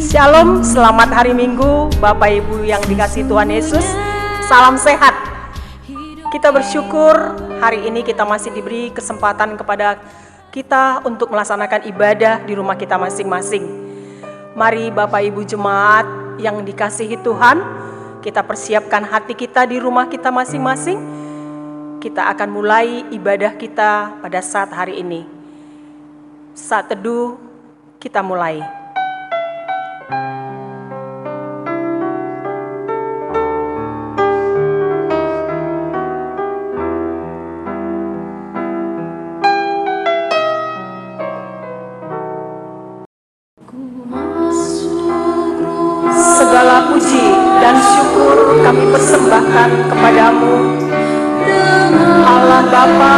Shalom, selamat hari Minggu Bapak Ibu yang dikasihi Tuhan Yesus. Salam sehat. Kita bersyukur hari ini kita masih diberi kesempatan kepada kita untuk melaksanakan ibadah di rumah kita masing-masing. Mari Bapak Ibu jemaat yang dikasihi Tuhan, kita persiapkan hati kita di rumah kita masing-masing. Kita akan mulai ibadah kita pada saat hari ini. Saat teduh kita mulai. Segala puji dan syukur kami persembahkan kepadamu, Allah Bapa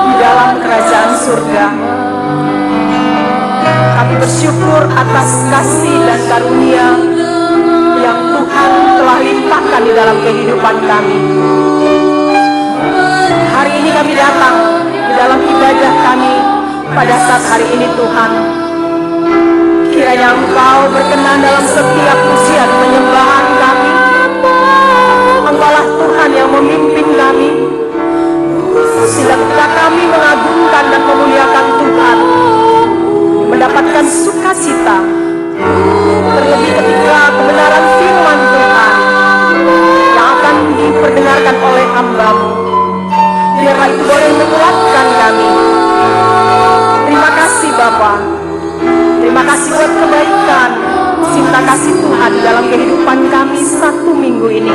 di dalam kerajaan surga. Kami bersyukur atas kasih dan karunia yang Tuhan telah limpahkan di dalam kehidupan kami. Hari ini kami datang di dalam ibadah kami pada saat hari ini Tuhan. Kiranya Engkau berkenan dalam setiap pujian penyembahan kami. Engkaulah Tuhan yang memimpin kami. Sehingga kami mengagungkan dan memuliakan Tuhan, mendapatkan sukacita, terlebih ketika kebenaran firman Tuhan yang akan diperdengarkan oleh hamba-Mu. Biarlah itu boleh menguatkan kami. Terima kasih Bapa. Terima kasih buat kebaikan, cinta kasih Tuhan dalam kehidupan kami satu minggu ini.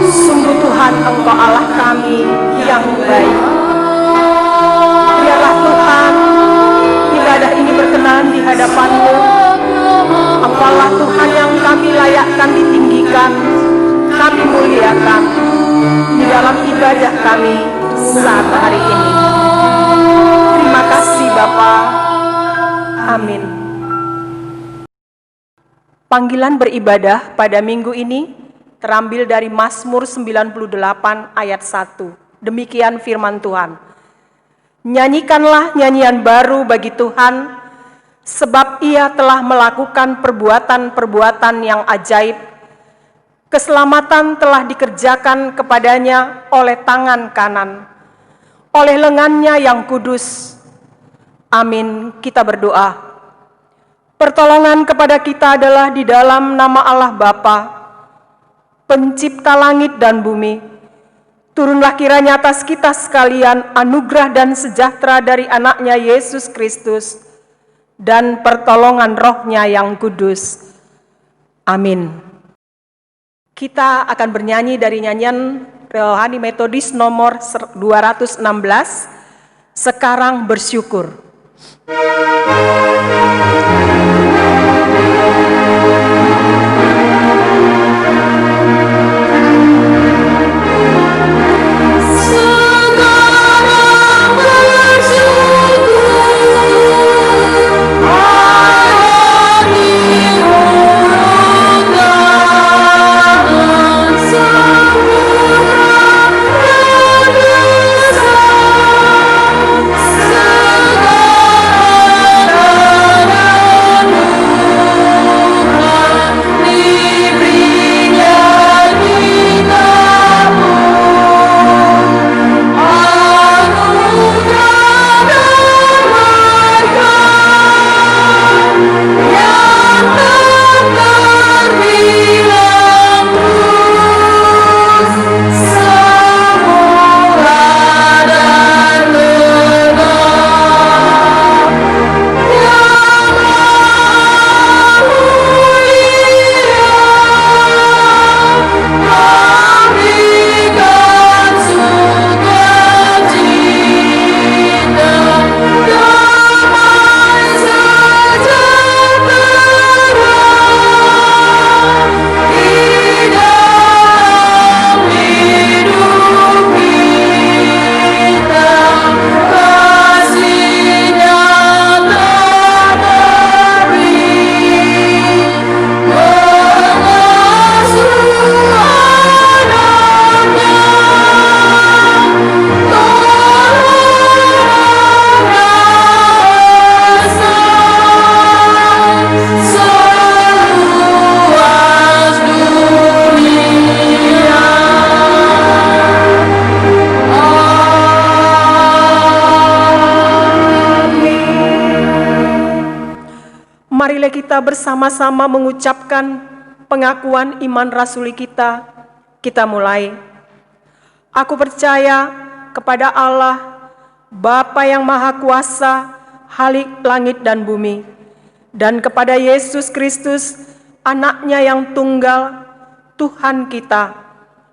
Sungguh Tuhan, Engkau Allah kami yang baik. Biarlah Tuhan, ibadah ini berkenan di hadapan-Mu. Engkau Allah Tuhan yang kami layakkan ditinggikan, kami muliakan di dalam ibadah kami saat hari ini. Terima kasih Bapa. Amin. Panggilan beribadah pada minggu ini terambil dari Mazmur 98 ayat 1. Demikian firman Tuhan. Nyanyikanlah nyanyian baru bagi Tuhan, sebab Ia telah melakukan perbuatan-perbuatan yang ajaib. Keselamatan telah dikerjakan kepadanya oleh tangan kanan, oleh lengannya yang kudus. Amin, kita berdoa. Pertolongan kepada kita adalah di dalam nama Allah Bapa, pencipta langit dan bumi. Turunlah kiranya atas kita sekalian anugerah dan sejahtera dari anaknya Yesus Kristus dan pertolongan rohnya yang kudus. Amin. Kita akan bernyanyi dari nyanyian Rohani Metodis nomor 216, Sekarang Bersyukur. Segala marilah kita bersama-sama mengucapkan pengakuan iman rasuli kita. Kita mulai. Aku percaya kepada Allah, Bapa yang Maha Kuasa, Khalik langit dan bumi, dan kepada Yesus Kristus, Anaknya yang tunggal, Tuhan kita,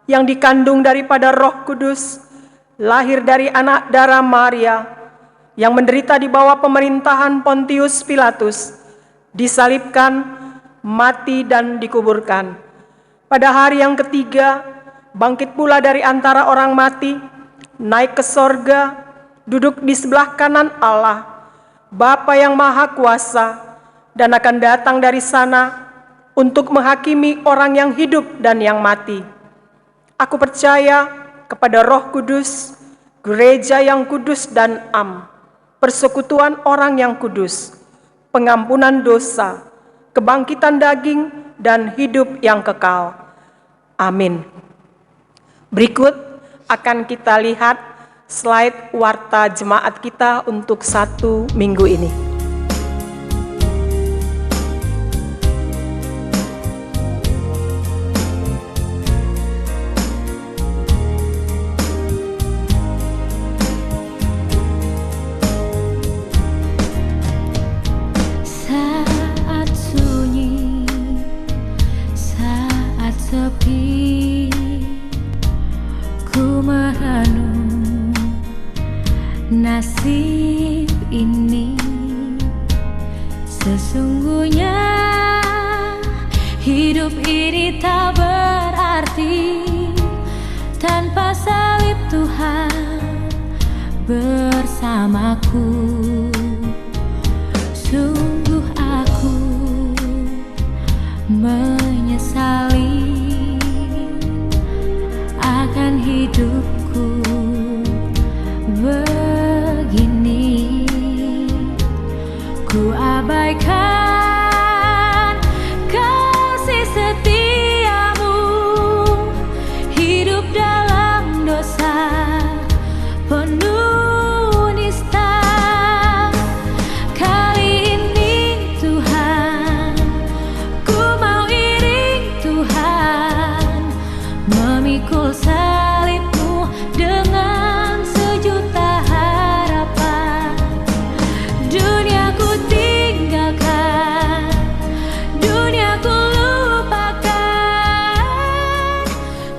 yang dikandung daripada Roh Kudus, lahir dari anak darah Maria, yang menderita di bawah pemerintahan Pontius Pilatus, disalibkan, mati dan dikuburkan. Pada hari yang ketiga, bangkit pula dari antara orang mati, naik ke sorga, duduk di sebelah kanan Allah, Bapa yang Maha Kuasa, dan akan datang dari sana untuk menghakimi orang yang hidup dan yang mati. Aku percaya kepada Roh Kudus, gereja yang kudus dan am, persekutuan orang yang kudus, pengampunan dosa, kebangkitan daging, dan hidup yang kekal. Amin. Berikut akan kita lihat slide warta jemaat kita untuk 1 minggu ini. Nasib ini sesungguhnya, hidup ini tak berarti tanpa salib Tuhan bersamaku. Sungguh aku menyesali akan hidupku begini. Ku abaikan kasih setiamu, hidup dalam dosa penuh nista. Kali ini Tuhan, ku mau iring Tuhan, memikul salibmu dengan sejuta harapan. Dunia ku tinggalkan, dunia ku lupakan,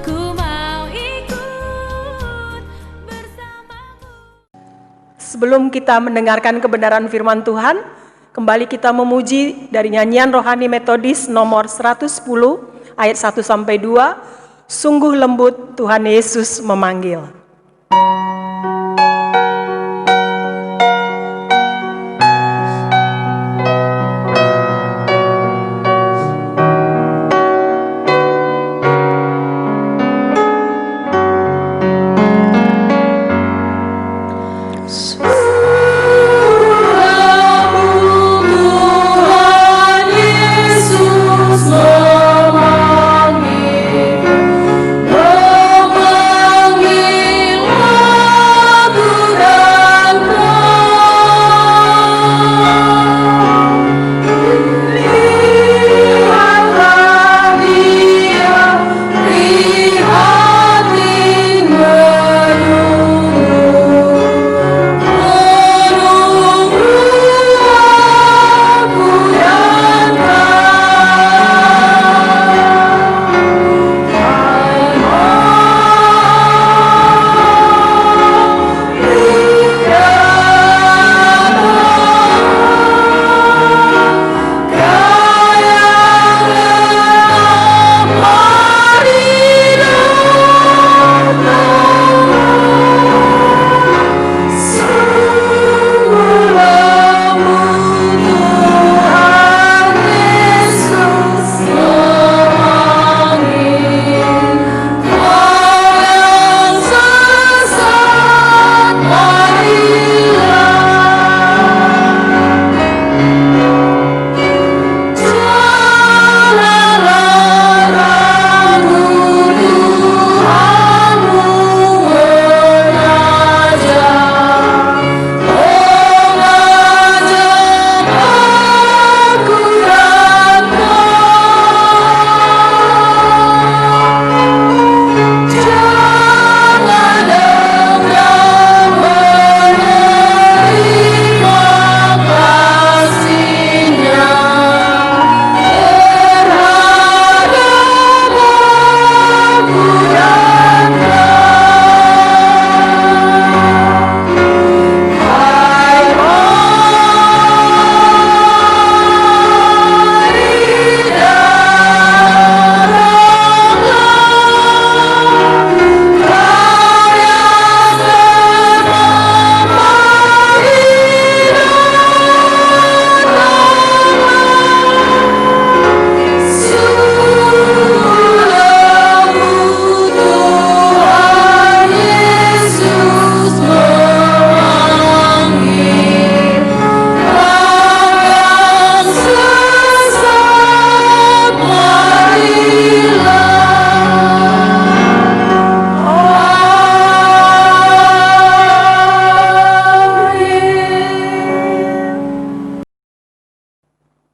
ku mau ikut bersamamu. Sebelum kita mendengarkan kebenaran firman Tuhan, kembali kita memuji dari nyanyian rohani metodis nomor 110 ayat 1-2, sungguh lembut Tuhan Yesus memanggil. Memanggil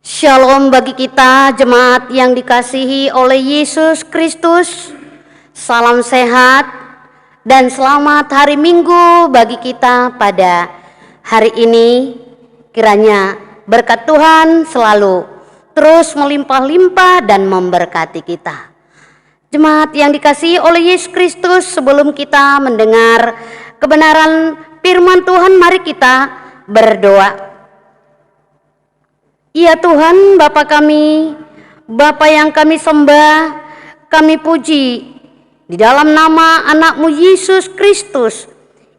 Shalom bagi kita jemaat yang dikasihi oleh Yesus Kristus. Salam sehat dan selamat hari Minggu bagi kita pada hari ini. Kiranya berkat Tuhan selalu terus melimpah-limpah dan memberkati kita. Jemaat yang dikasihi oleh Yesus Kristus, sebelum kita mendengar kebenaran firman Tuhan, mari kita berdoa. Ya Tuhan, Bapa kami, Bapa yang kami sembah, kami puji di dalam nama anak-Mu Yesus Kristus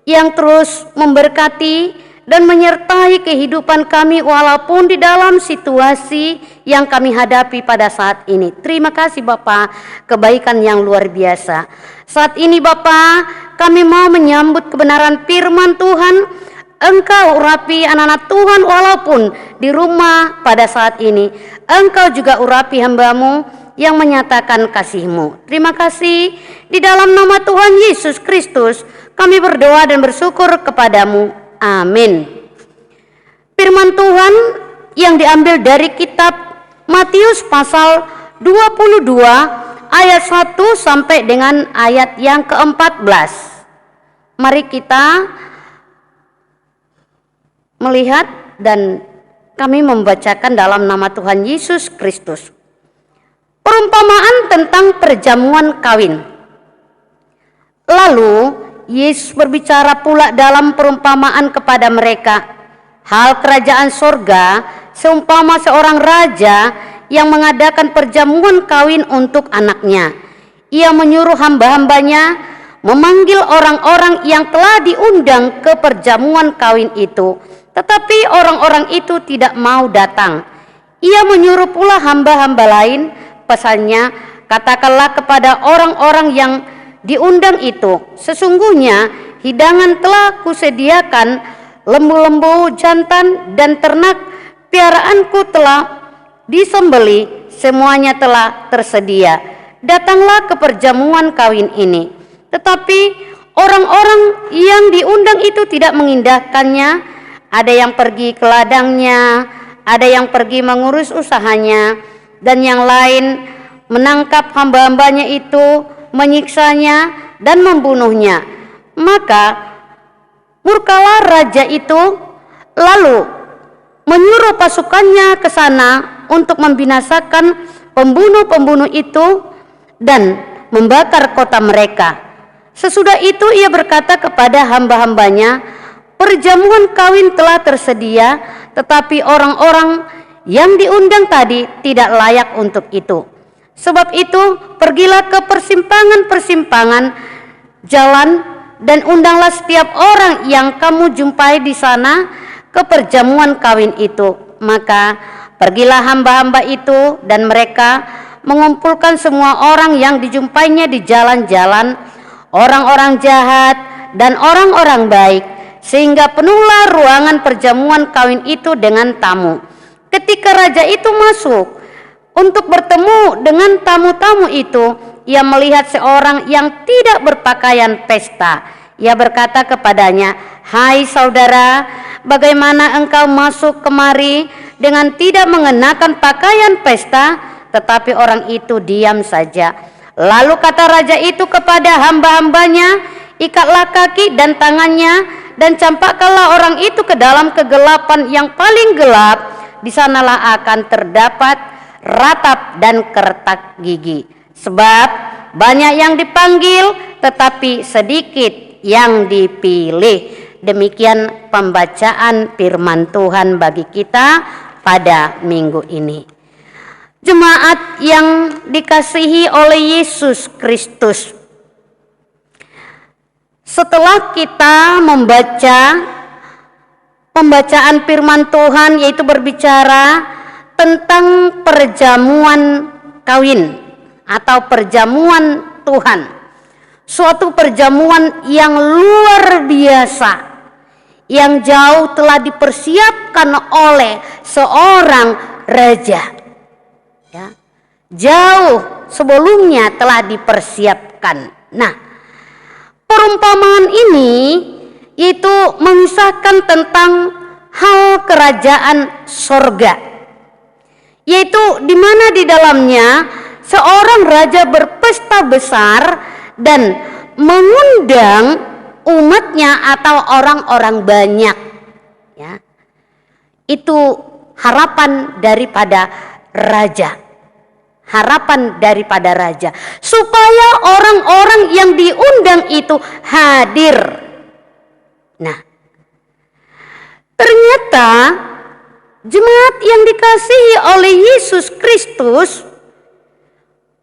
yang terus memberkati dan menyertai kehidupan kami walaupun di dalam situasi yang kami hadapi pada saat ini. Terima kasih Bapa, kebaikan yang luar biasa. Saat ini Bapa, kami mau menyambut kebenaran firman Tuhan. Engkau urapi anak-anak Tuhan walaupun di rumah pada saat ini. Engkau juga urapi hamba-Mu yang menyatakan kasih-Mu. Terima kasih. Di dalam nama Tuhan Yesus Kristus kami berdoa dan bersyukur kepadamu. Amin. Firman Tuhan yang diambil dari kitab Matius pasal 22 ayat 1 sampai dengan ayat yang ke-14. Mari kita melihat dan kami membacakan dalam nama Tuhan Yesus Kristus. Perumpamaan tentang perjamuan kawin. Lalu Yesus berbicara pula dalam perumpamaan kepada mereka. Hal kerajaan sorga seumpama seorang raja yang mengadakan perjamuan kawin untuk anaknya. Ia menyuruh hamba-hambanya memanggil orang-orang yang telah diundang ke perjamuan kawin itu. Tetapi orang-orang itu tidak mau datang. Ia menyuruh pula hamba-hamba lain, pesannya, katakanlah kepada orang-orang yang diundang itu, sesungguhnya hidangan telah kusediakan, lembu-lembu jantan dan ternak piaraanku telah disembeli, semuanya telah tersedia. Datanglah ke perjamuan kawin ini. Tetapi orang-orang yang diundang itu tidak mengindahkannya. Ada yang pergi ke ladangnya, ada yang pergi mengurus usahanya, dan yang lain menangkap hamba-hambanya itu, menyiksanya dan membunuhnya. Maka murkalah raja itu, lalu menyuruh pasukannya ke sana untuk membinasakan pembunuh-pembunuh itu dan membakar kota mereka. Sesudah itu ia berkata kepada hamba-hambanya, perjamuan kawin telah tersedia, tetapi orang-orang yang diundang tadi tidak layak untuk itu. Sebab itu, pergilah ke persimpangan-persimpangan jalan dan undanglah setiap orang yang kamu jumpai di sana ke perjamuan kawin itu. Maka pergilah hamba-hamba itu dan mereka mengumpulkan semua orang yang dijumpainya di jalan-jalan, orang-orang jahat dan orang-orang baik, sehingga penuhlah ruangan perjamuan kawin itu dengan tamu. Ketika raja itu masuk untuk bertemu dengan tamu-tamu itu, ia melihat seorang yang tidak berpakaian pesta. Ia berkata kepadanya, "Hai saudara, bagaimana engkau masuk kemari dengan tidak mengenakan pakaian pesta?" Tetapi orang itu diam saja. Lalu kata raja itu kepada hamba-hambanya, "Ikatlah kaki dan tangannya dan campakkanlah orang itu ke dalam kegelapan yang paling gelap. Di sanalah akan terdapat ratap dan kertak gigi. Sebab banyak yang dipanggil, tetapi sedikit yang dipilih." Demikian pembacaan firman Tuhan bagi kita pada minggu ini. Jemaat yang dikasihi oleh Yesus Kristus, setelah kita membaca pembacaan firman Tuhan, yaitu berbicara tentang perjamuan kawin atau perjamuan Tuhan, suatu perjamuan yang luar biasa, yang jauh telah dipersiapkan oleh seorang raja, ya, jauh sebelumnya telah dipersiapkan. Nah, perumpamaan ini itu mengisahkan tentang hal kerajaan sorga. yaitu di mana di dalamnya seorang raja berpesta besar dan mengundang umatnya atau orang-orang banyak, ya. Itu harapan daripada raja. Harapan daripada raja supaya orang-orang yang diundang itu hadir. Nah, ternyata jemaat yang dikasihi oleh Yesus Kristus,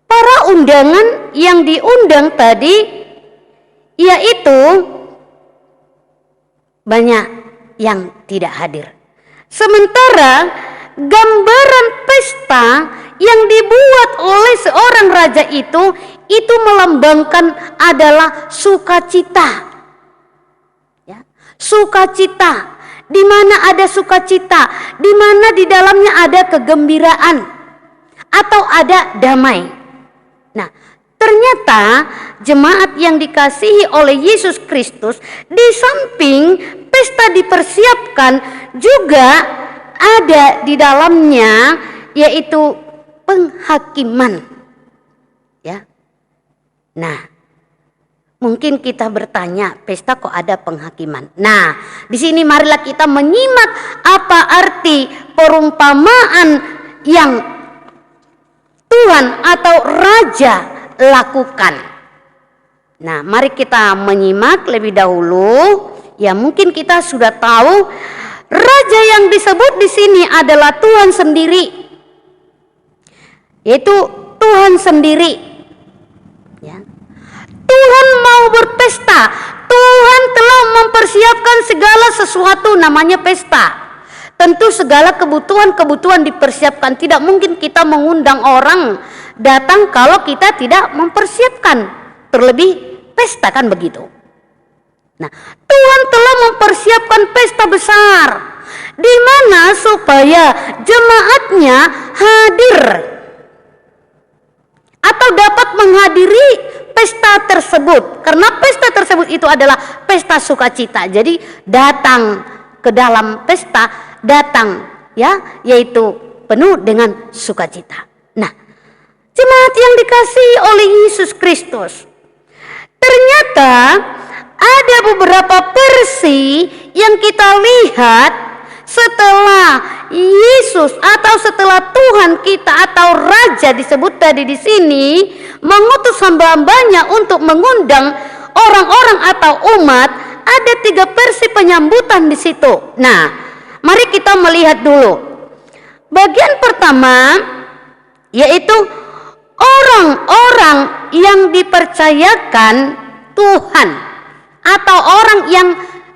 para undangan yang diundang tadi yaitu banyak yang tidak hadir. Sementara gambaran pesta yang dibuat oleh seorang raja itu melambangkan adalah sukacita. Ya, sukacita. Di mana ada sukacita, di mana di dalamnya ada kegembiraan atau ada damai. Nah, ternyata jemaat yang dikasihi oleh Yesus Kristus, di samping pesta dipersiapkan juga ada di dalamnya yaitu penghakiman. Ya. Nah, mungkin kita bertanya, pesta kok ada penghakiman? Nah, di sini marilah kita menyimak apa arti perumpamaan yang Tuhan atau Raja lakukan. Nah, mari kita menyimak lebih dahulu. Ya, mungkin kita sudah tahu Raja yang disebut di sini adalah Tuhan sendiri, yaitu Tuhan sendiri. Ya. Tuhan mau berpesta. Tuhan telah mempersiapkan segala sesuatu, namanya pesta. Tentu segala kebutuhan-kebutuhan dipersiapkan. Tidak mungkin kita mengundang orang datang kalau kita tidak mempersiapkan. Terlebih pesta, kan begitu. Nah, Tuhan telah mempersiapkan pesta besar di mana supaya jemaatnya hadir atau dapat menghadiri pesta tersebut, karena pesta tersebut itu adalah pesta sukacita. Jadi datang ke dalam pesta, datang ya, yaitu penuh dengan sukacita. Nah, jemaat yang dikasihi oleh Yesus Kristus, ternyata ada beberapa versi yang kita lihat setelah Yesus atau setelah Tuhan kita atau Raja disebut tadi di sini mengutus hamba-hambanya untuk mengundang orang-orang atau umat, ada 3 versi penyambutan di situ. Nah, mari kita melihat dulu. Bagian pertama yaitu orang-orang yang dipercayakan Tuhan atau orang yang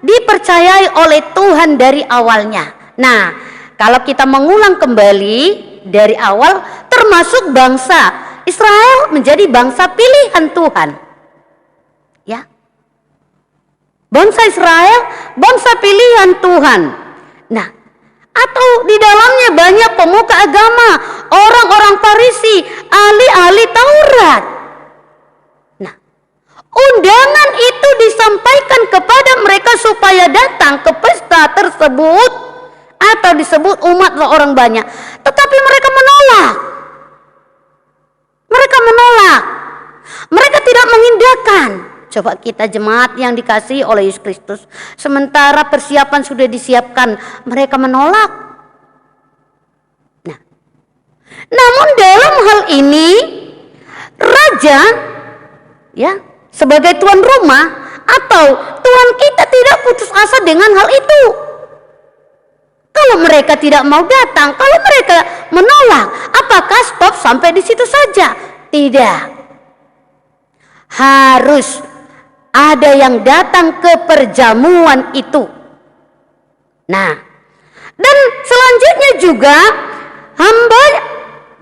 dipercayai oleh Tuhan dari awalnya. Nah, kalau kita mengulang kembali dari awal, termasuk bangsa Israel menjadi bangsa pilihan Tuhan. Ya. Bangsa Israel, bangsa pilihan Tuhan. Nah, atau di dalamnya banyak pemuka agama, orang-orang Farisi, ahli-ahli Taurat. Nah, undangan itu disampaikan kepada mereka supaya datang ke pesta tersebut atau disebut umat orang banyak. Tetapi mereka menolak. Mereka menolak. Mereka tidak mengindahkan. Coba kita jemaat yang dikasihi oleh Yesus Kristus, sementara persiapan sudah disiapkan, mereka menolak. Nah, namun dalam hal ini Raja, ya, sebagai tuan rumah atau Tuhan kita tidak putus asa dengan hal itu. Kalau mereka tidak mau datang, kalau mereka menolak, apakah stop sampai di situ saja? Tidak. Harus ada yang datang ke perjamuan itu. Nah, dan selanjutnya juga hamba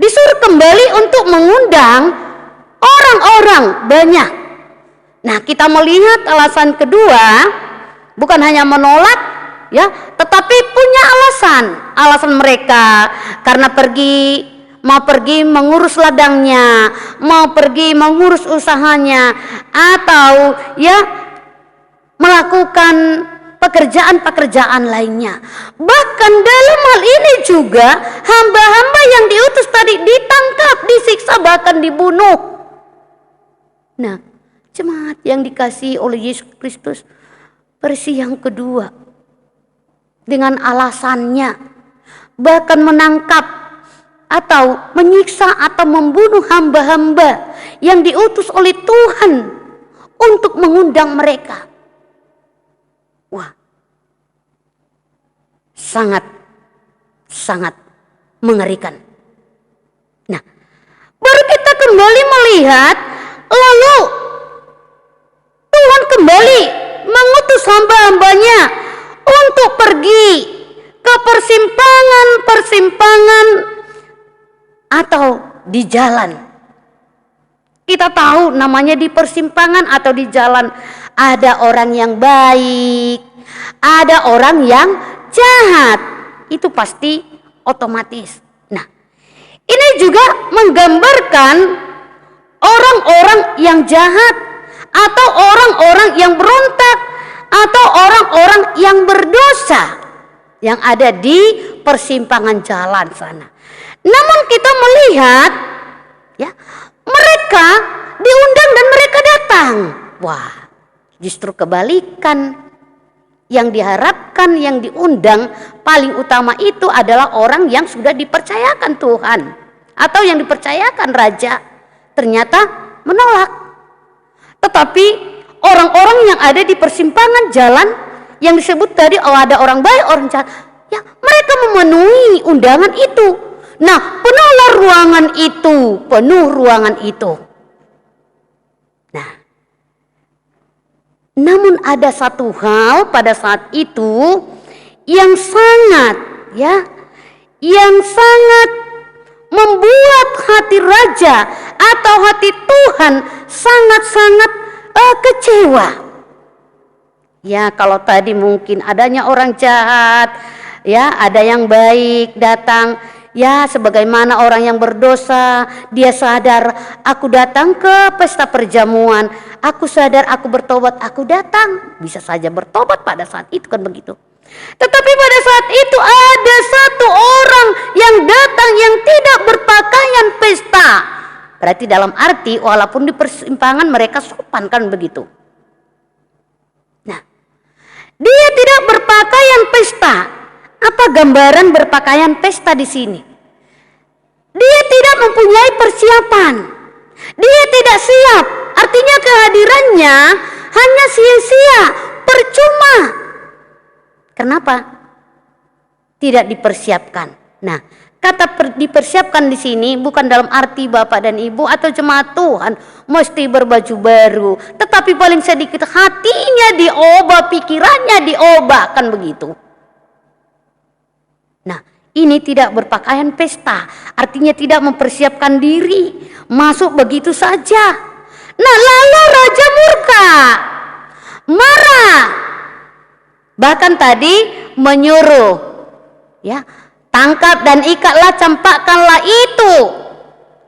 disuruh kembali untuk mengundang orang-orang banyak. Nah, kita melihat alasan kedua, bukan hanya menolak, ya, tetapi punya alasan mereka karena mau pergi mengurus ladangnya, mau pergi mengurus usahanya, atau ya melakukan pekerjaan-pekerjaan lainnya. Bahkan dalam hal ini juga hamba-hamba yang diutus kali ditangkap, disiksa, bahkan dibunuh. Nah, jemaat yang dikasihi oleh Yesus Kristus, versi yang kedua, dengan alasannya bahkan menangkap atau menyiksa atau membunuh hamba-hamba yang diutus oleh Tuhan untuk mengundang mereka. Wah, sangat mengerikan. Nah, baru kita kembali melihat, lalu Tuhan kembali mengutus hamba-hambanya untuk pergi ke persimpangan atau di jalan. Kita tahu namanya di persimpangan atau di jalan, ada orang yang baik, ada orang yang jahat. Itu pasti otomatis. Nah, ini juga menggambarkan orang-orang yang jahat atau orang-orang yang berontak atau orang-orang yang berdosa yang ada di persimpangan jalan sana. Namun kita melihat, ya, mereka diundang dan mereka datang. Wah, justru kebalikan. Yang diharapkan, yang diundang paling utama itu adalah orang yang sudah dipercayakan Tuhan atau yang dipercayakan raja, ternyata menolak. Tetapi orang-orang yang ada di persimpangan jalan yang disebut tadi, ada orang baik, orang jahat, ya mereka memenuhi undangan itu. Nah, penuhlah penuh ruangan itu. Nah, namun ada satu hal pada saat itu yang sangat membuat hati raja atau hati Tuhan sangat-sangat kecewa. Ya, kalau tadi mungkin adanya orang jahat, ya ada yang baik datang, ya sebagaimana orang yang berdosa, dia sadar, aku datang ke pesta perjamuan, aku sadar, aku bertobat, aku datang. Bisa saja bertobat pada saat itu, kan begitu. Tetapi pada saat itu ada satu orang yang datang yang tidak berpakaian pesta. Berarti dalam arti walaupun di persimpangan mereka sopan, kan begitu. Nah, dia tidak berpakaian pesta. Apa gambaran berpakaian pesta di sini? Dia tidak mempunyai persiapan. Dia tidak siap. Artinya kehadirannya hanya sia-sia, percuma. Kenapa? Tidak dipersiapkan. Nah, kata dipersiapkan di sini bukan dalam arti Bapak dan Ibu atau jemaat Tuhan mesti berbaju baru, tetapi paling sedikit hatinya diubah, pikirannya diubah, kan begitu. Nah, ini tidak berpakaian pesta, artinya tidak mempersiapkan diri, masuk begitu saja. Nah, lalu raja murka, marah, bahkan tadi menyuruh, ya, tangkap dan ikatlah, campakkanlah itu,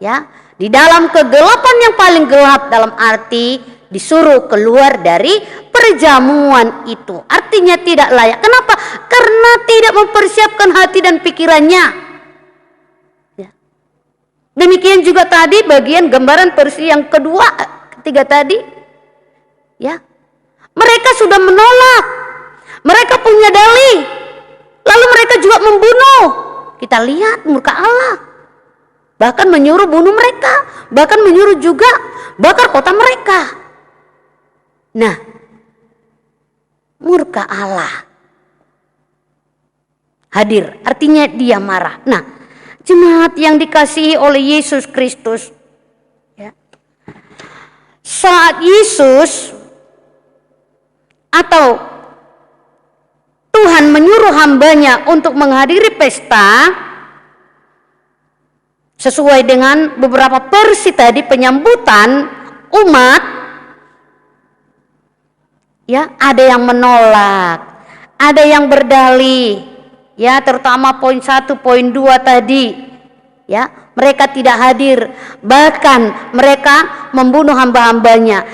ya, di dalam kegelapan yang paling gelap, dalam arti disuruh keluar dari perjamuan itu. Artinya tidak layak. Kenapa? Karena tidak mempersiapkan hati dan pikirannya. Ya. Demikian juga tadi bagian gambaran versi yang ketiga tadi. Ya. Mereka sudah menolak. Mereka punya dalih. Lalu mereka juga membunuh. Kita lihat murka Allah. Bahkan menyuruh bunuh mereka. Bahkan menyuruh juga bakar kota mereka. Nah, murka Allah hadir, artinya dia marah. Nah, jemaat yang dikasihi oleh Yesus Kristus, ya, saat Yesus atau Tuhan menyuruh hambanya untuk menghadiri pesta, sesuai dengan beberapa versi tadi penyambutan umat, ya, ada yang menolak, ada yang berdalih, ya, terutama poin 1, poin 2 tadi, ya, mereka tidak hadir, bahkan mereka membunuh hamba-hambanya.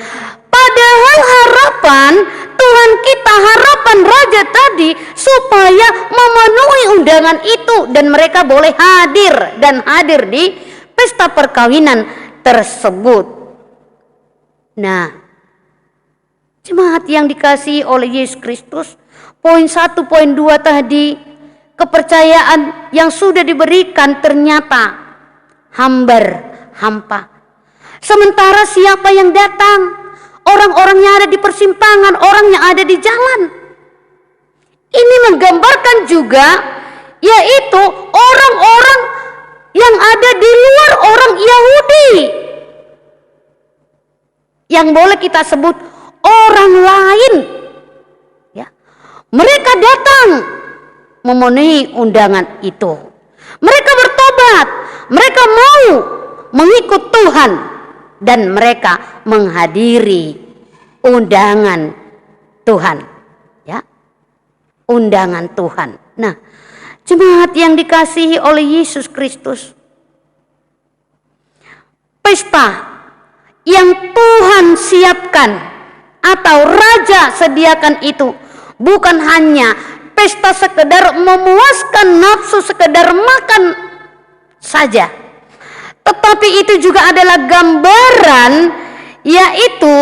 Padahal harapan Tuhan kita, harapan raja tadi, supaya memenuhi undangan itu dan mereka boleh hadir di pesta perkawinan tersebut. Nah, jemaat yang dikasihi oleh Yesus Kristus, poin 1, poin 2 tadi, kepercayaan yang sudah diberikan ternyata hampa. Sementara siapa yang datang? Orang-orang yang ada di persimpangan, orang yang ada di jalan. Ini menggambarkan juga, yaitu orang-orang yang ada di luar orang Yahudi, yang boleh kita sebut orang lain. Ya, mereka datang memenuhi undangan itu. Mereka bertobat, mereka mau mengikut Tuhan, dan mereka menghadiri undangan Tuhan. Ya, undangan Tuhan. Nah, jemaat yang dikasihi oleh Yesus Kristus, pesta yang Tuhan siapkan atau Raja sediakan itu bukan hanya pesta sekedar memuaskan nafsu, sekedar makan saja, tetapi itu juga adalah gambaran, yaitu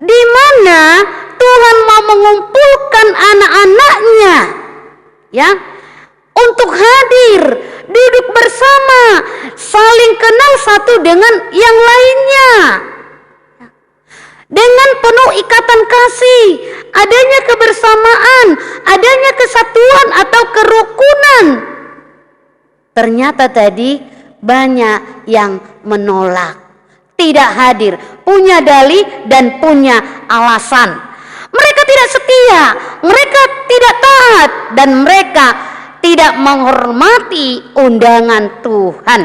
di mana Tuhan mau mengumpulkan anak-anaknya, ya, untuk hadir, duduk bersama, saling kenal satu dengan yang lainnya, dengan penuh ikatan kasih, adanya kebersamaan, adanya kesatuan atau kerukunan. Ternyata tadi banyak yang menolak, tidak hadir, punya dalih dan punya alasan. Mereka tidak setia, mereka tidak taat, dan mereka tidak menghormati undangan Tuhan.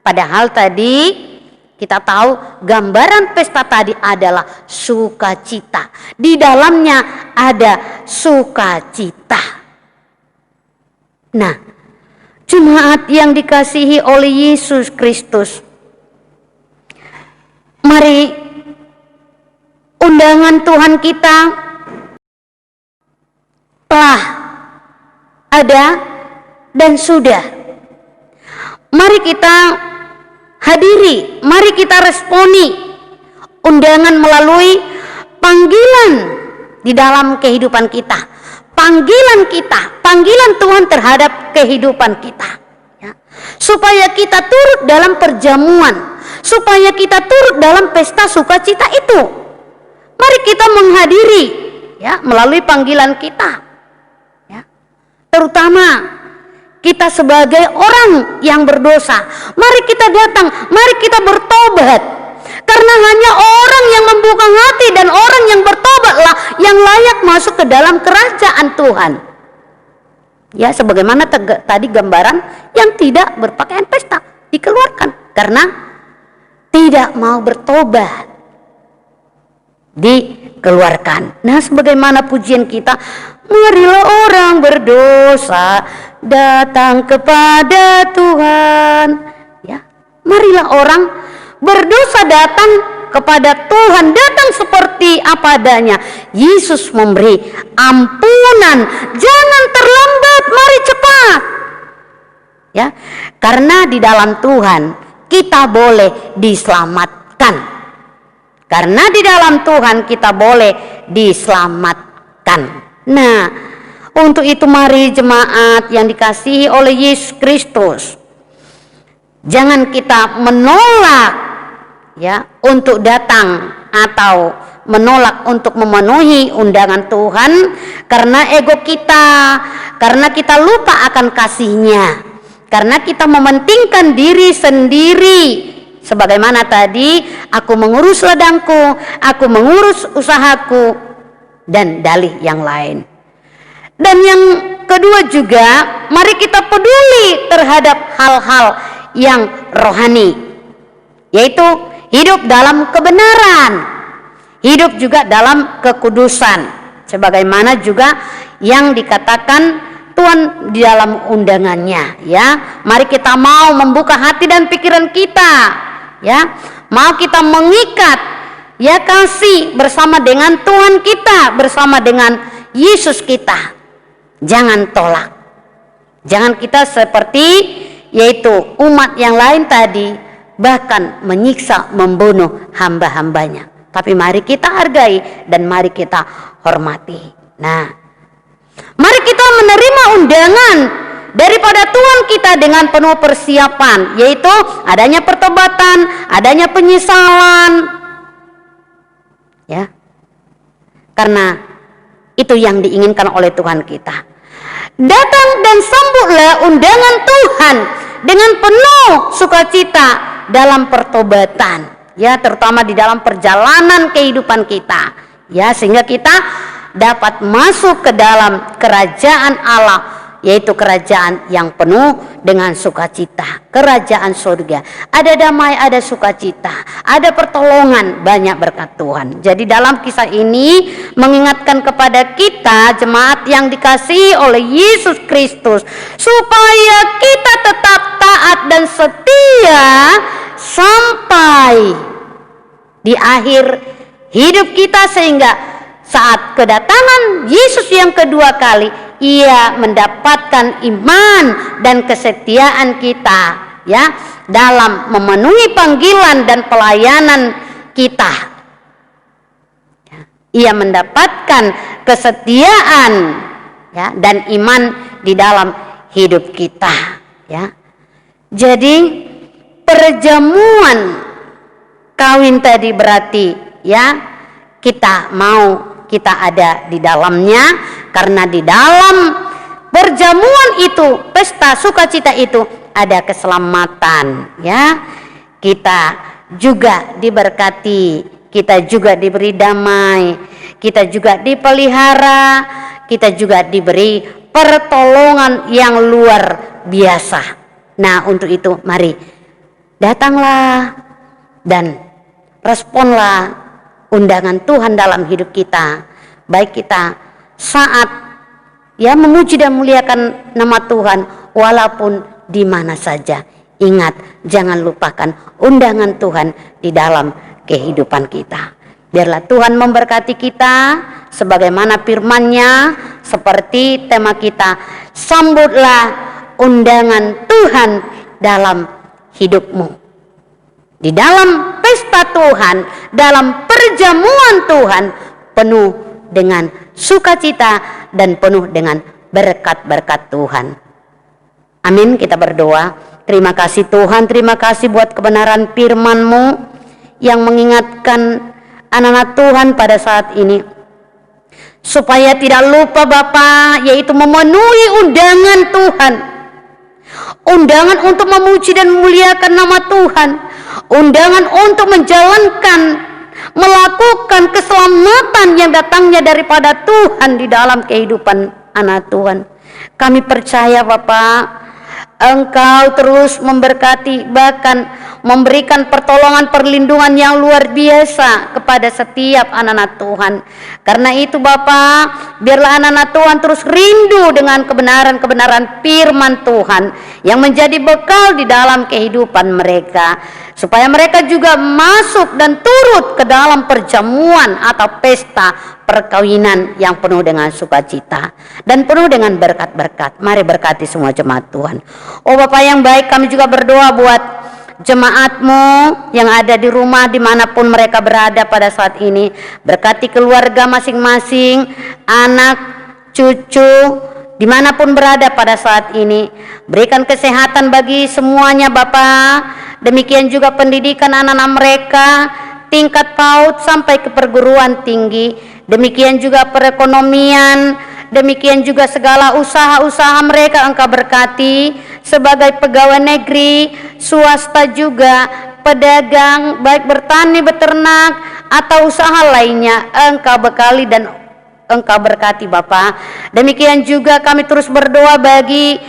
Padahal tadi kita tahu gambaran pesta tadi adalah sukacita. Di dalamnya ada sukacita. Nah, jemaat yang dikasihi oleh Yesus Kristus, mari undangan Tuhan kita telah ada dan sudah. Mari kita hadiri, mari kita responi undangan melalui panggilan di dalam kehidupan kita. Panggilan kita, panggilan Tuhan terhadap kehidupan kita, ya. Supaya kita turut dalam perjamuan, supaya kita turut dalam pesta sukacita itu. Mari kita menghadiri, ya, melalui panggilan kita, ya. Terutama kita sebagai orang yang berdosa, mari kita datang, mari kita bertobat. Karena hanya orang yang membuka hati dan orang yang bertobatlah yang layak masuk ke dalam kerajaan Tuhan. Ya, sebagaimana tadi gambaran yang tidak berpakaian pesta dikeluarkan karena tidak mau bertobat, dikeluarkan. Nah, sebagaimana pujian kita, marilah orang berdosa datang kepada Tuhan. Ya, marilah orang berdosa datang kepada Tuhan, datang seperti apa adanya. Yesus memberi ampunan, jangan terlambat, mari cepat. Ya, karena di dalam Tuhan kita boleh diselamatkan. Karena di dalam Tuhan kita boleh diselamatkan. Nah, untuk itu mari jemaat yang dikasihi oleh Yesus Kristus, jangan kita menolak, ya, untuk datang atau menolak untuk memenuhi undangan Tuhan karena ego kita, karena kita lupa akan kasih-Nya, karena kita mementingkan diri sendiri. Sebagaimana tadi, aku mengurus ladangku, aku mengurus usahaku, dan dalih yang lain. Dan yang kedua juga, mari kita peduli terhadap hal-hal yang rohani, yaitu hidup dalam kebenaran, hidup juga dalam kekudusan, sebagaimana juga yang dikatakan Tuhan di dalam undangannya, ya. Mari kita mau membuka hati dan pikiran kita, ya. Mau kita mengikat ya kasih bersama dengan Tuhan kita, bersama dengan Yesus kita. Jangan tolak. Jangan kita seperti yaitu umat yang lain tadi, bahkan menyiksa, membunuh hamba-hambanya. Tapi mari kita hargai dan mari kita hormati. Nah, mari kita menerima undangan daripada Tuhan kita dengan penuh persiapan, yaitu adanya pertobatan, adanya penyesalan. Ya. Karena itu yang diinginkan oleh Tuhan kita. Datang dan sambutlah undangan Tuhan dengan penuh sukacita dalam pertobatan, ya, terutama di dalam perjalanan kehidupan kita, ya, sehingga kita dapat masuk ke dalam kerajaan Allah, yaitu kerajaan yang penuh dengan sukacita, kerajaan surga. Ada damai, ada sukacita, ada pertolongan, banyak berkat Tuhan. Jadi dalam kisah ini mengingatkan kepada kita jemaat yang dikasihi oleh Yesus Kristus, supaya kita tetap taat dan setia sampai di akhir hidup kita, sehingga saat kedatangan Yesus yang kedua kali, ia mendapatkan iman dan kesetiaan kita, ya, dalam memenuhi panggilan dan pelayanan kita. Ia mendapatkan kesetiaan, ya, dan iman di dalam hidup kita, ya. Jadi perjamuan kawin tadi berarti, ya, kita ada di dalamnya, karena di dalam perjamuan itu, pesta sukacita itu, ada keselamatan, ya. Kita juga diberkati, kita juga diberi damai, kita juga dipelihara, kita juga diberi pertolongan yang luar biasa. Nah, untuk itu mari datanglah dan responlah undangan Tuhan dalam hidup kita, baik kita saat, ya, memuji dan muliakan nama Tuhan, walaupun di mana saja. Ingat, jangan lupakan undangan Tuhan di dalam kehidupan kita. Biarlah Tuhan memberkati kita sebagaimana firman-Nya, seperti tema kita, sambutlah undangan Tuhan dalam hidupmu. Di dalam pesta Tuhan, dalam perjamuan Tuhan, penuh dengan sukacita dan penuh dengan berkat-berkat Tuhan. Amin, kita berdoa. Terima kasih Tuhan, terima kasih buat kebenaran firman-Mu yang mengingatkan anak-anak Tuhan pada saat ini, supaya tidak lupa Bapa, yaitu memenuhi undangan Tuhan. Undangan untuk memuji dan memuliakan nama Tuhan, undangan untuk menjalankan, melakukan keselamatan yang datangnya daripada Tuhan di dalam kehidupan anak Tuhan. Kami percaya Bapa, Engkau terus memberkati, bahkan memberikan pertolongan perlindungan yang luar biasa kepada setiap anak-anak Tuhan. Karena itu Bapa, biarlah anak-anak Tuhan terus rindu dengan kebenaran-kebenaran firman Tuhan yang menjadi bekal di dalam kehidupan mereka, supaya mereka juga masuk dan turut ke dalam perjamuan atau pesta perkawinan yang penuh dengan sukacita dan penuh dengan berkat-berkat. Mari berkati semua jemaat Tuhan. Oh Bapak yang baik, kami juga berdoa buat jemaat-Mu yang ada di rumah dimanapun mereka berada pada saat ini. Berkati keluarga masing-masing, anak, cucu, dimanapun berada pada saat ini. Berikan kesehatan bagi semuanya Bapak. Demikian juga pendidikan anak-anak mereka, tingkat PAUD sampai ke perguruan tinggi. Demikian juga perekonomian, demikian juga segala usaha-usaha mereka Engkau berkati. Sebagai pegawai negeri, swasta juga, pedagang, baik bertani, beternak, atau usaha lainnya, Engkau bekali dan Engkau berkati Bapak. Demikian juga kami terus berdoa bagi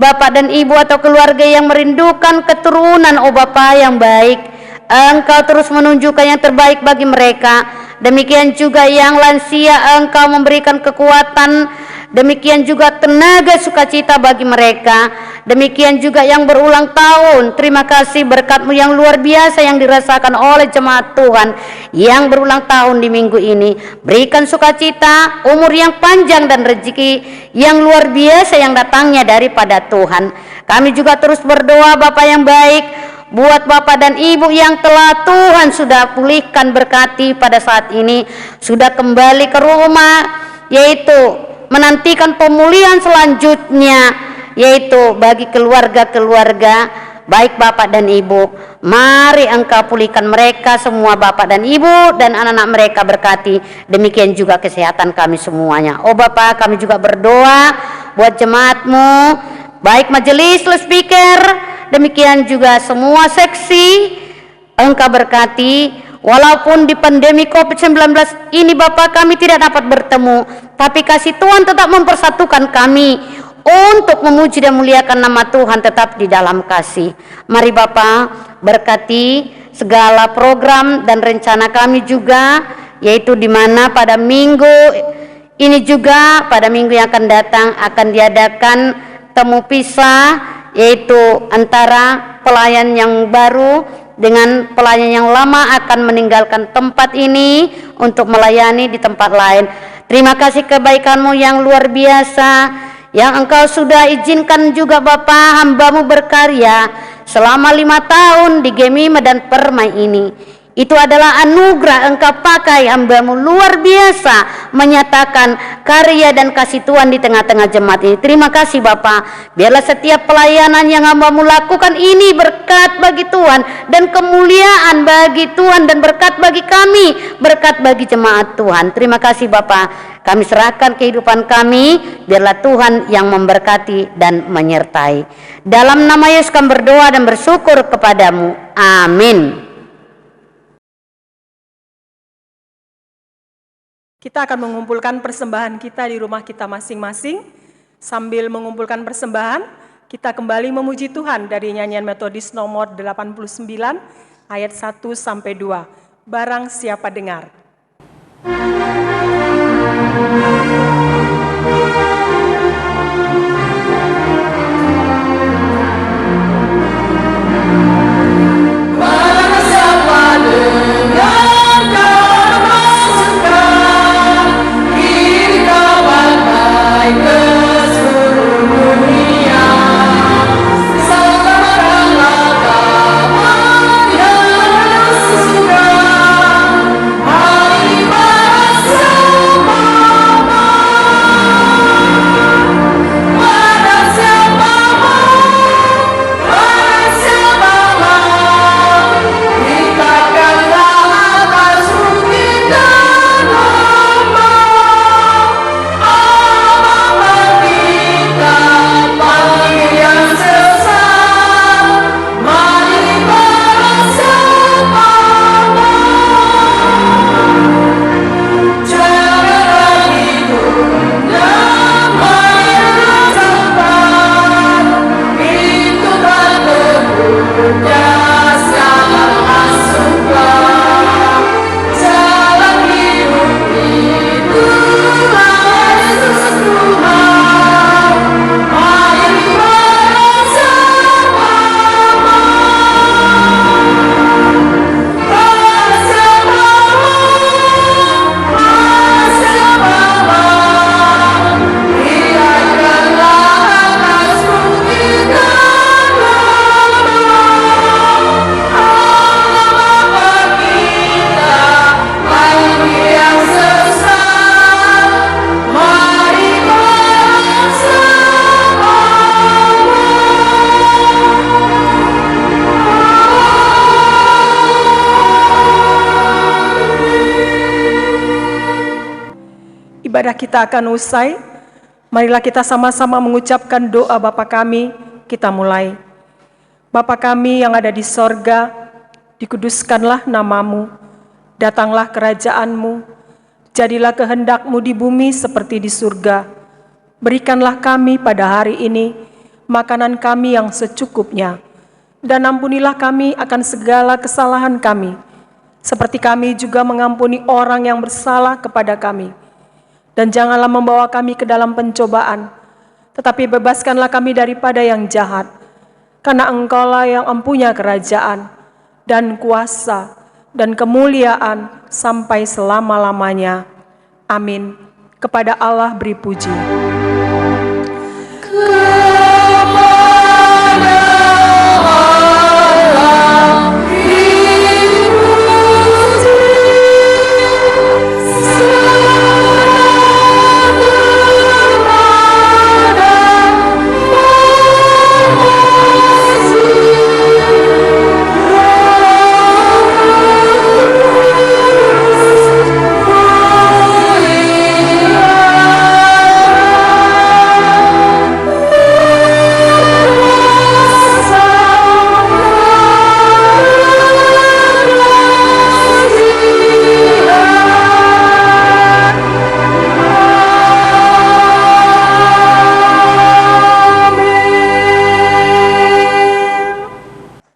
Bapak dan Ibu atau keluarga yang merindukan keturunan, oh Bapak yang baik, Engkau terus menunjukkan yang terbaik bagi mereka. Demikian juga yang lansia, Engkau memberikan kekuatan Demikian juga tenaga sukacita bagi mereka. Demikian juga yang berulang tahun. Terima kasih berkat-Mu yang luar biasa yang dirasakan oleh jemaat Tuhan yang berulang tahun di minggu ini. Berikan sukacita, umur yang panjang dan rezeki yang luar biasa yang datangnya daripada Tuhan. Kami juga terus berdoa Bapa yang baik buat Bapak dan Ibu yang telah Tuhan sudah pulihkan, berkati pada saat ini, sudah kembali ke rumah, yaitu menantikan pemulihan selanjutnya, yaitu bagi keluarga-keluarga baik Bapak dan Ibu. Mari Engkau pulihkan mereka semua Bapak dan Ibu dan anak-anak mereka, berkati. Demikian juga kesehatan kami semuanya. Oh Bapak, kami juga berdoa buat jemaat-Mu, baik majelis, speaker, demikian juga semua seksi. Engkau berkati. Walaupun di pandemi COVID-19 ini Bapak, kami tidak dapat bertemu, tapi kasih Tuhan tetap mempersatukan kami untuk memuji dan muliakan nama Tuhan tetap di dalam kasih. Mari Bapak berkati segala program dan rencana kami juga, yaitu di mana pada minggu ini juga, pada minggu yang akan datang akan diadakan temu pisah, yaitu antara pelayan yang baru dengan pelayan yang lama akan meninggalkan tempat ini untuk melayani di tempat lain. Terima kasih kebaikan-Mu yang luar biasa yang Engkau sudah izinkan juga Bapa hamba-Mu berkarya selama 5 tahun di Gemime dan Permai ini. Itu adalah anugerah Engkau pakai hamba-Mu luar biasa menyatakan karya dan kasih Tuhan di tengah-tengah jemaat ini. Terima kasih Bapak. Biarlah setiap pelayanan yang hamba-Mu lakukan ini berkat bagi Tuhan dan kemuliaan bagi Tuhan dan berkat bagi kami, berkat bagi jemaat Tuhan. Terima kasih Bapak. Kami serahkan kehidupan kami, biarlah Tuhan yang memberkati dan menyertai. Dalam nama Yesus kami berdoa dan bersyukur kepadamu. Amin. Kita akan mengumpulkan persembahan kita di rumah kita masing-masing. Sambil mengumpulkan persembahan, kita kembali memuji Tuhan dari nyanyian metodis nomor 89 ayat 1 sampai 2. Barang siapa dengar. Ibadah kita akan usai. Marilah kita sama-sama mengucapkan doa Bapa kami. Kita mulai. Bapa kami yang ada di sorga, dikuduskanlah nama-Mu, datanglah kerajaan-Mu, jadilah kehendak-Mu di bumi seperti di surga. Berikanlah kami pada hari ini makanan kami yang secukupnya, dan ampunilah kami akan segala kesalahan kami, seperti kami juga mengampuni orang yang bersalah kepada kami. Dan janganlah membawa kami ke dalam pencobaan, tetapi bebaskanlah kami daripada yang jahat. Karena Engkaulah yang empunya kerajaan, dan kuasa, dan kemuliaan sampai selama-lamanya. Amin. Kepada Allah beri puji.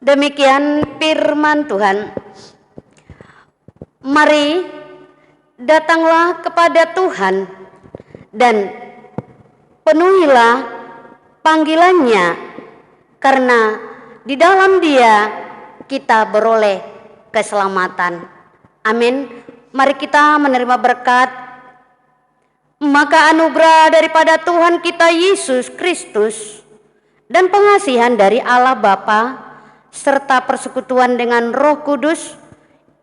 Demikian firman Tuhan. Mari datanglah kepada Tuhan dan penuhilah panggilannya, karena di dalam Dia kita beroleh keselamatan. Amin. Mari kita menerima berkat. Maka anugerah daripada Tuhan kita Yesus Kristus dan pengasihan dari Allah Bapa serta persekutuan dengan Roh Kudus,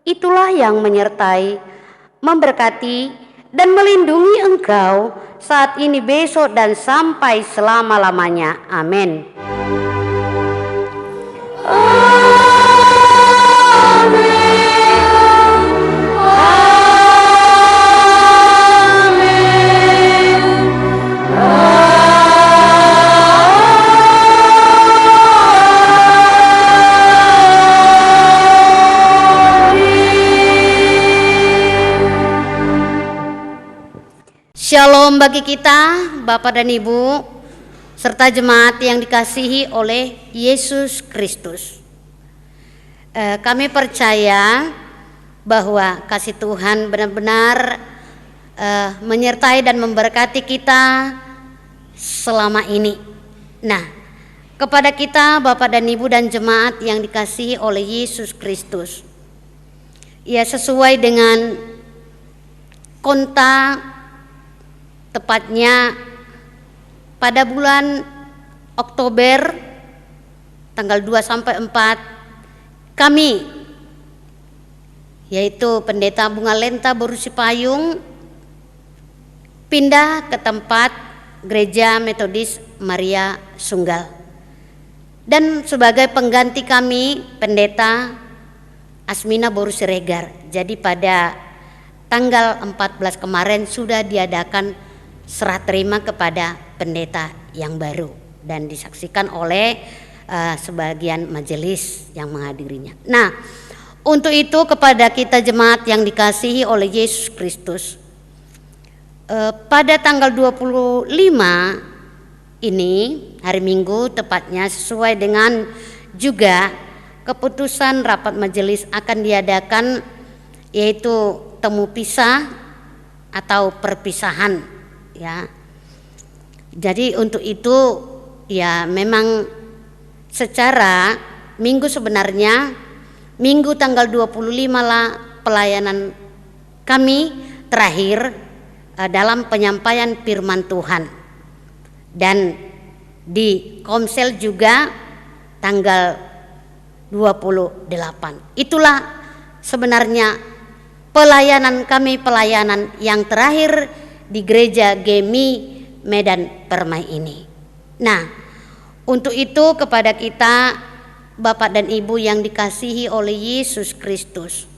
itulah yang menyertai, memberkati, dan melindungi engkau saat ini, besok, dan sampai selama-lamanya. Amin. Shalom bagi kita, Bapak dan Ibu, serta jemaat yang dikasihi oleh Yesus Kristus. Kami percaya bahwa kasih Tuhan benar-benar menyertai dan memberkati kita selama ini. Nah, kepada kita, Bapak dan Ibu dan jemaat yang dikasihi oleh Yesus Kristus, ya, sesuai dengan kontak, tepatnya pada bulan Oktober tanggal 2 sampai 4, kami, yaitu Pendeta Bunga Lenta Borusi Payung, pindah ke tempat Gereja Metodis Maria Sunggal. Dan sebagai pengganti kami, Pendeta Asmina Borusi Regar. Jadi pada tanggal 14 kemarin sudah diadakan serah terima kepada pendeta yang baru dan disaksikan oleh sebagian majelis yang menghadirinya. Nah, untuk itu kepada kita jemaat yang dikasihi oleh Yesus Kristus, pada tanggal 25 ini, hari Minggu tepatnya, sesuai dengan juga keputusan rapat majelis, akan diadakan yaitu temu pisah atau perpisahan. Ya, jadi untuk itu ya memang secara minggu sebenarnya minggu tanggal 25 lah pelayanan kami terakhir dalam penyampaian firman Tuhan, dan di Komsel juga tanggal 28. Itulah sebenarnya pelayanan kami, pelayanan yang terakhir di Gereja Gemi Medan Permai ini. Nah, untuk itu kepada kita Bapak dan Ibu yang dikasihi oleh Yesus Kristus,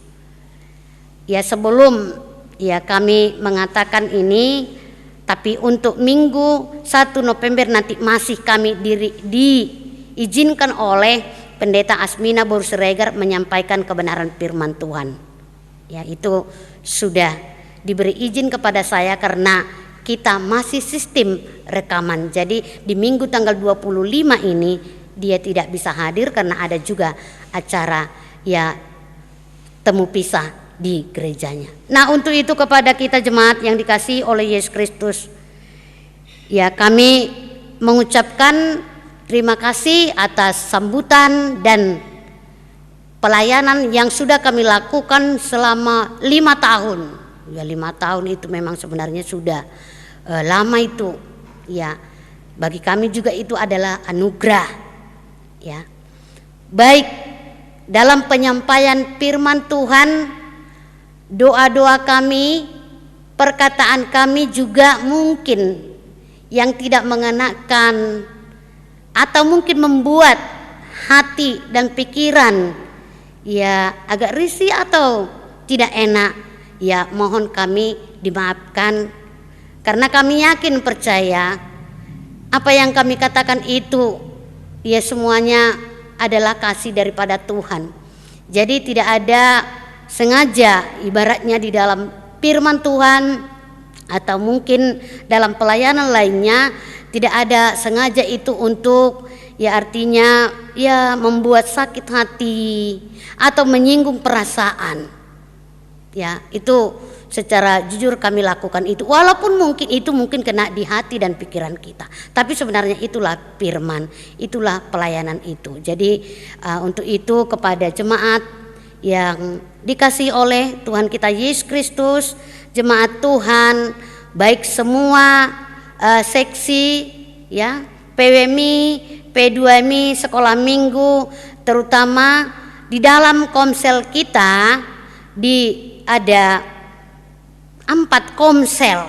ya sebelum ya kami mengatakan ini, tapi untuk Minggu 1 November nanti masih kami diizinkan oleh Pendeta Asmina Borusi Regar menyampaikan kebenaran firman Tuhan. Ya, itu sudah diberi izin kepada saya karena kita masih sistem rekaman. Jadi di Minggu tanggal 25 ini dia tidak bisa hadir karena ada juga acara ya temu pisah di gerejanya. Nah, untuk itu kepada kita jemaat yang dikasihi oleh Yesus Kristus, ya kami mengucapkan terima kasih atas sambutan dan pelayanan yang sudah kami lakukan selama 5 tahun. Ya 5 tahun itu memang sebenarnya sudah lama itu. Ya, bagi kami juga itu adalah anugerah. Ya, baik dalam penyampaian firman Tuhan, doa-doa kami, perkataan kami juga mungkin yang tidak mengenakan atau mungkin membuat hati dan pikiran ya agak risih atau tidak enak, ya mohon kami dimaafkan, karena kami yakin percaya apa yang kami katakan itu ya semuanya adalah kasih daripada Tuhan. Jadi tidak ada sengaja ibaratnya di dalam firman Tuhan atau mungkin dalam pelayanan lainnya, tidak ada sengaja itu untuk ya artinya ya membuat sakit hati atau menyinggung perasaan. Ya, itu secara jujur kami lakukan itu, walaupun mungkin kena di hati dan pikiran kita, tapi sebenarnya itulah firman, itulah pelayanan itu. Jadi untuk itu kepada jemaat yang dikasihi oleh Tuhan kita Yesus Kristus, jemaat Tuhan, baik semua seksi ya, PWMI, P2MI, sekolah minggu, terutama di dalam komsel kita ada 4 komsel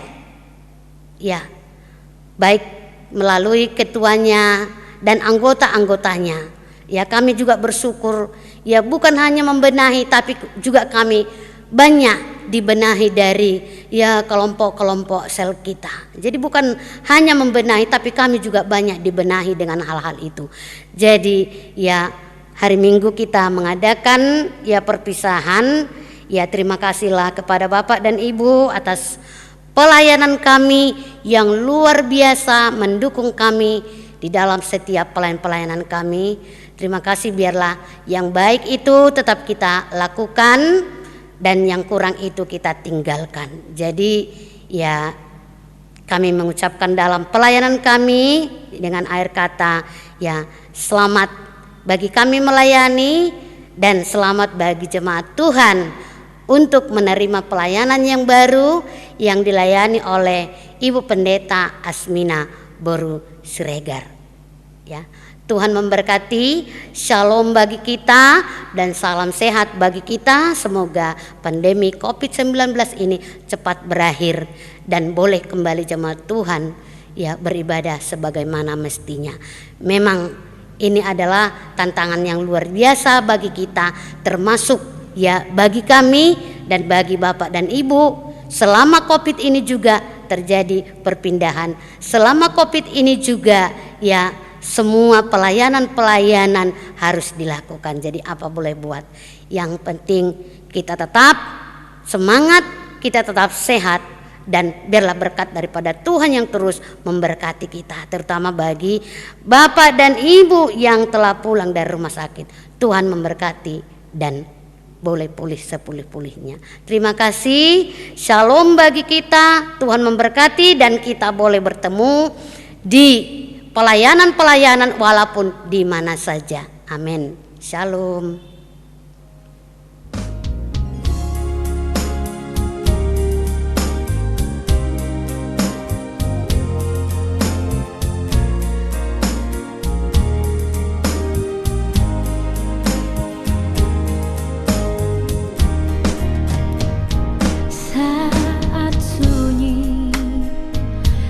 ya, baik melalui ketuanya dan anggota-anggotanya. Ya, kami juga bersyukur ya, bukan hanya membenahi tapi juga kami banyak dibenahi dari ya kelompok-kelompok sel kita. Jadi bukan hanya membenahi tapi kami juga banyak dibenahi dengan hal-hal itu. Jadi ya hari Minggu kita mengadakan ya perpisahan. Ya terima kasihlah kepada Bapak dan Ibu atas pelayanan kami yang luar biasa, mendukung kami di dalam setiap pelayanan kami. Terima kasih, biarlah yang baik itu tetap kita lakukan dan yang kurang itu kita tinggalkan. Jadi ya kami mengucapkan dalam pelayanan kami dengan akhir kata ya selamat bagi kami melayani dan selamat bagi jemaat Tuhan untuk menerima pelayanan yang baru yang dilayani oleh Ibu Pendeta Asmina Boru Siregar. Ya, Tuhan memberkati, shalom bagi kita dan salam sehat bagi kita. Semoga pandemi COVID-19 ini cepat berakhir dan boleh kembali jemaat Tuhan ya beribadah sebagaimana mestinya. Memang ini adalah tantangan yang luar biasa bagi kita, termasuk ya bagi kami dan bagi Bapak dan Ibu. Selama Covid ini juga terjadi perpindahan. Selama Covid ini juga ya semua pelayanan harus dilakukan. Jadi apa boleh buat. Yang penting kita tetap semangat, kita tetap sehat, dan biarlah berkat daripada Tuhan yang terus memberkati kita, terutama bagi Bapak dan Ibu yang telah pulang dari rumah sakit. Tuhan memberkati dan boleh pulih sepulih-pulihnya. Terima kasih, shalom bagi kita, Tuhan memberkati dan kita boleh bertemu di pelayanan-pelayanan walaupun di mana saja. Amin. Shalom. Saat sunyi,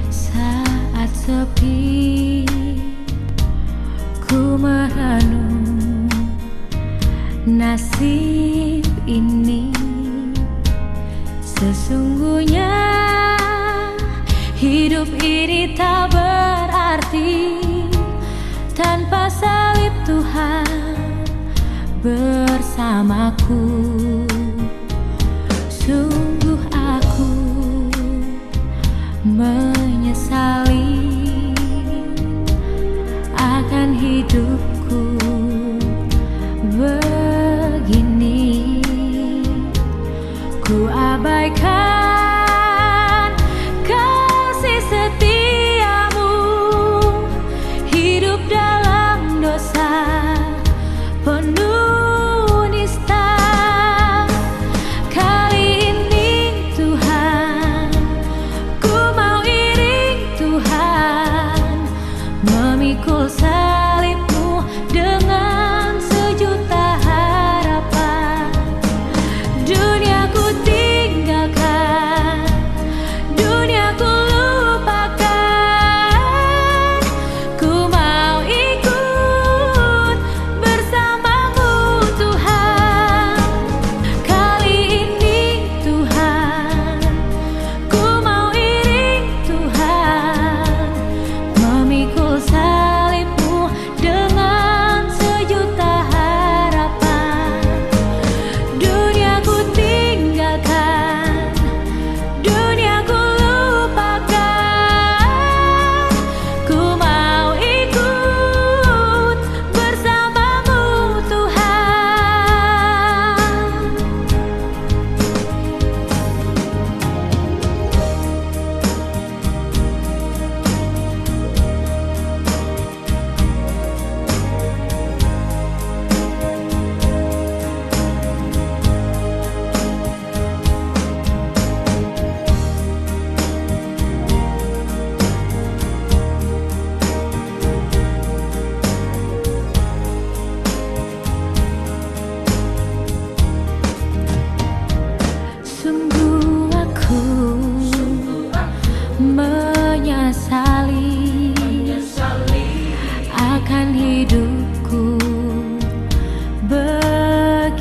saat sepi, ku merenung nasib ini. Sesungguhnya hidup ini tak berarti tanpa salib Tuhan bersamaku. Sungguh aku menyesali akan hidupku begini.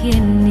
makin